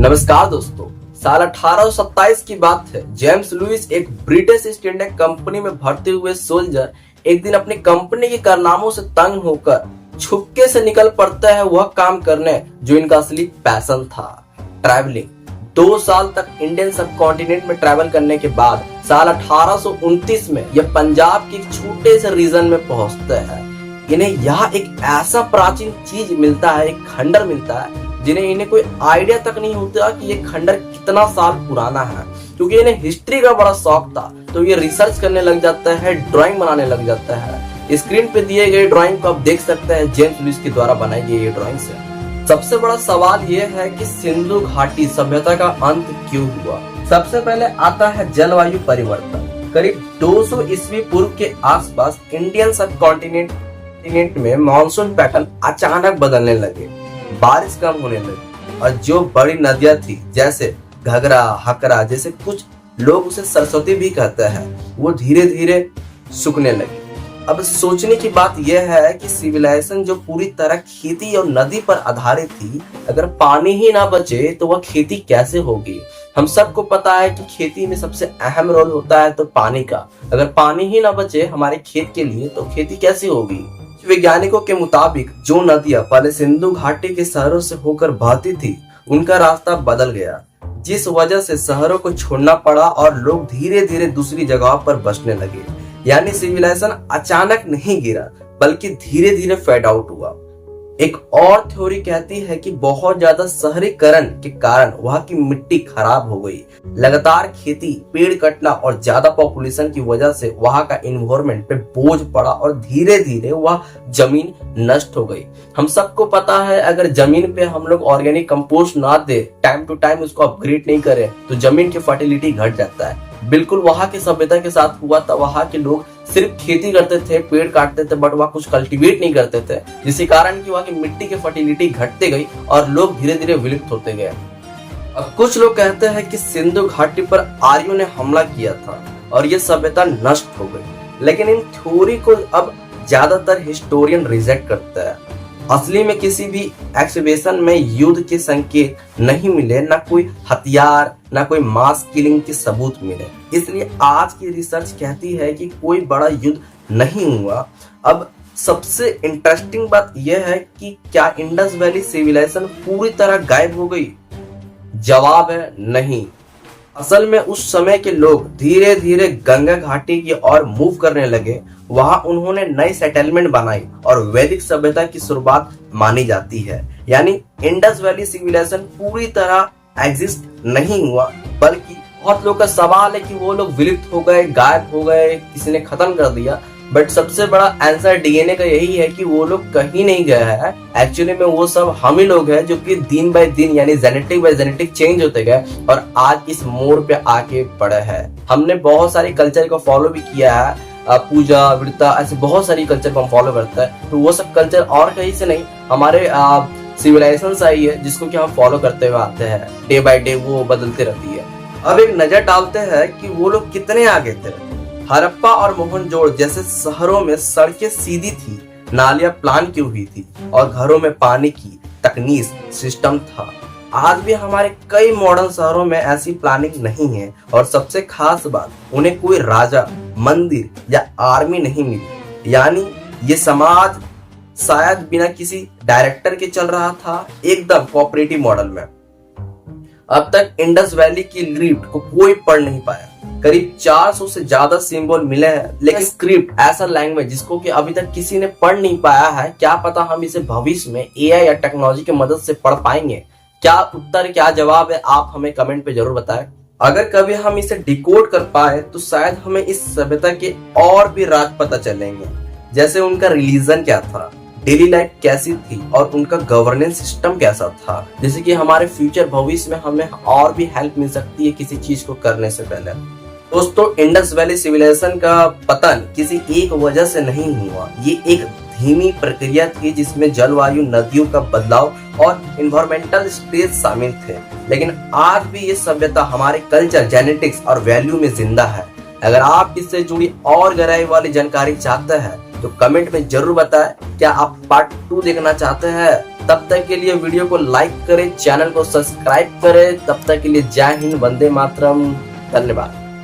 नमस्कार दोस्तों, साल 1827 की बात है। जेम्स लुइस एक ब्रिटिश ईस्ट इंडिया कंपनी में भर्ती हुए सोल्जर एक दिन अपनी कंपनी के कारनामों से तंग होकर छुपके से निकल पड़ता है वह काम करने जो इनका असली पैशन था, ट्रैवलिंग। 2 साल तक इंडियन सब कॉन्टिनेंट में ट्रैवल करने के बाद साल 1829 में यह पंजाब के एक छोटे से रीजन में पहुंचते हैं। इन्हें यहाँ एक ऐसा प्राचीन चीज मिलता है, एक खंडर मिलता है जिन्हें इन्हें कोई आइडिया तक नहीं होता कि ये खंडर कितना साल पुराना है। क्योंकि इन्हें हिस्ट्री का बड़ा शौक था तो ये रिसर्च करने लग जाता है, ड्राइंग बनाने लग जाता है। स्क्रीन पे दिए गए ड्राइंग को आप देख सकते हैं, जेम्स लुइस के द्वारा बनाई गई ये ड्राइंग से। सबसे बड़ा सवाल ये है कि सिंधु घाटी सभ्यता का अंत क्यों हुआ। सबसे पहले आता है जलवायु परिवर्तन। करीब 200 ईस्वी पूर्व के आसपास इंडियन सब कॉन्टिनेंट में मानसून पैटर्न अचानक बदलने लगे, बारिश कम होने लगी और जो बड़ी नदियां थी जैसे घगरा, हकरा, जैसे कुछ लोग उसे सरस्वती भी कहते हैं, वो धीरे धीरे सूखने लगी। अब सोचने की बात यह है कि सिविलाइजेशन जो पूरी तरह खेती और नदी पर आधारित थी, अगर पानी ही ना बचे तो वह खेती कैसे होगी। हम सबको पता है कि खेती में सबसे अहम रोल होता है तो पानी का। अगर पानी ही ना बचे हमारे खेत के लिए तो खेती कैसे होगी। वैज्ञानिकों के मुताबिक जो नदियां पहले सिंधु घाटी के शहरों से होकर बहती थी उनका रास्ता बदल गया, जिस वजह से शहरों को छोड़ना पड़ा और लोग धीरे धीरे दूसरी जगहों पर बसने लगे। यानी सिविलाइजेशन अचानक नहीं गिरा बल्कि धीरे धीरे फेड आउट हुआ। एक और थ्योरी कहती है कि बहुत ज्यादा शहरीकरण के कारण वहां की मिट्टी खराब हो गई। लगातार खेती, पेड़ कटना और ज्यादा पॉपुलेशन की वजह से वहां का एनवायरनमेंट पे बोझ पड़ा और धीरे धीरे वह जमीन नष्ट हो गई। हम सबको पता है अगर जमीन पे हम लोग ऑर्गेनिक कंपोस्ट ना दे, टाइम टू टाइम उसको अपग्रेड नहीं करें तो जमीन की फर्टिलिटी घट जाता है। बिल्कुल वहां की सभ्यता के साथ हुआ था। वहां के लोग सिर्फ खेती करते थे, पेड़ काटते थे, बट वह कुछ कल्टीवेट नहीं करते थे, जिसके कारण कि वहां की मिट्टी की फर्टिलिटी घटते गई और लोग धीरे धीरे विलुप्त होते गए। अब कुछ लोग कहते हैं कि सिंधु घाटी पर आर्यों ने हमला किया था और यह सभ्यता नष्ट हो गई, लेकिन इन थ्योरी को अब ज्यादातर हिस्टोरियन रिजेक्ट करता है। असली में किसी भी एक्सहिबिशन में युद्ध के संकेत नहीं मिले, ना कोई हथियार, ना कोई मास किलिंग के सबूत मिले। इसलिए आज की रिसर्च कहती है कि कोई बड़ा युद्ध नहीं हुआ। अब सबसे इंटरेस्टिंग बात यह है कि क्या इंडस वैली सिविलाइजेशन पूरी तरह गायब हो गई? जवाब है नहीं। असल में उस समय के लोग धीरे धीरे गंगा घाटी की ओर मूव करने लगे। वहां उन्होंने नई सेटलमेंट बनाई और वैदिक सभ्यता की शुरुआत मानी जाती है। यानी इंडस वैली सिविलाइजेशन पूरी तरह एग्जिस्ट नहीं हुआ, बल्कि बहुत लोग का सवाल है कि वो लोग विलुप्त हो गए, गायब हो गए, किसी ने खत्म कर दिया। बट सबसे बड़ा आंसर डीएनए का यही है कि वो लोग कहीं नहीं गए हैं। एक्चुअली में वो सब हम ही लोग हैं जो कि दिन बाय दिन यानी जेनेटिक बाय जेनेटिक चेंज होते गए और आज इस मोड़ पे आके पड़े हैं। हमने बहुत सारी कल्चर को फॉलो भी किया है, पूजा, व्रता, ऐसे बहुत सारी कल्चर को हम फॉलो करते हैं। तो वो सब कल्चर और कहीं से नहीं, हमारे सिविलाइजेशन आई है जिसको कि हम फॉलो करते हुए आते हैं। डे बाय डे वो बदलते रहती है। अब एक नजर डालते हैं कि वो लोग कितने आगे थे। हड़प्पा और मोहनजोड़ जैसे शहरों में सड़कें सीधी थी, नालियां प्लान की हुई थी और घरों में पानी की तकनीक सिस्टम था। आज भी हमारे कई मॉडर्न शहरों में ऐसी प्लानिंग नहीं है और सबसे खास बात, उन्हें कोई राजा, मंदिर या आर्मी नहीं मिली। यानी ये समाज शायद बिना किसी डायरेक्टर के चल रहा था, एकदम कोऑपरेटिव मॉडल में। अब तक इंडस वैली की स्क्रिप्ट को कोई पढ़ नहीं पाया। करीब 400 से ज्यादा सिंबल मिले हैं, लेकिन स्क्रिप्ट ऐसा लैंग्वेज जिसको कि अभी तक किसी ने पढ़ नहीं पाया है। क्या पता हम इसे भविष्य में एआई या टेक्नोलॉजी की मदद से पढ़ पाएंगे। क्या उत्तर, क्या जवाब है, आप हमें कमेंट पे जरूर बताएं। अगर कभी हम इसे डिकोड कर पाए तो शायद हमें इस सभ्यता के और भी राज पता चलेंगे, जैसे उनका रिलीजन क्या था, डेली लाइफ कैसी थी और उनका गवर्नेंस सिस्टम कैसा था, जैसे कि हमारे फ्यूचर भविष्य में हमें और भी हेल्प मिल सकती है किसी चीज को करने से पहले। दोस्तों, इंडस वैली सिविलाइजेशन का पतन किसी एक वजह से नहीं हुआ। ये एक धीमी प्रक्रिया थी जिसमें जलवायु, नदियों का बदलाव और इन्वायरमेंटल स्ट्रेस शामिल थे। लेकिन आज भी ये सभ्यता हमारे कल्चर, जेनेटिक्स और वैल्यू में जिंदा है। अगर आप इससे जुड़ी और गहराई वाली जानकारी चाहते हैं तो कमेंट में जरूर बताएं। क्या आप पार्ट 2 देखना चाहते हैं? तब तक के लिए वीडियो को लाइक करें, चैनल को सब्सक्राइब करें। तब तक के लिए जय हिंद, वंदे मातरम, धन्यवाद।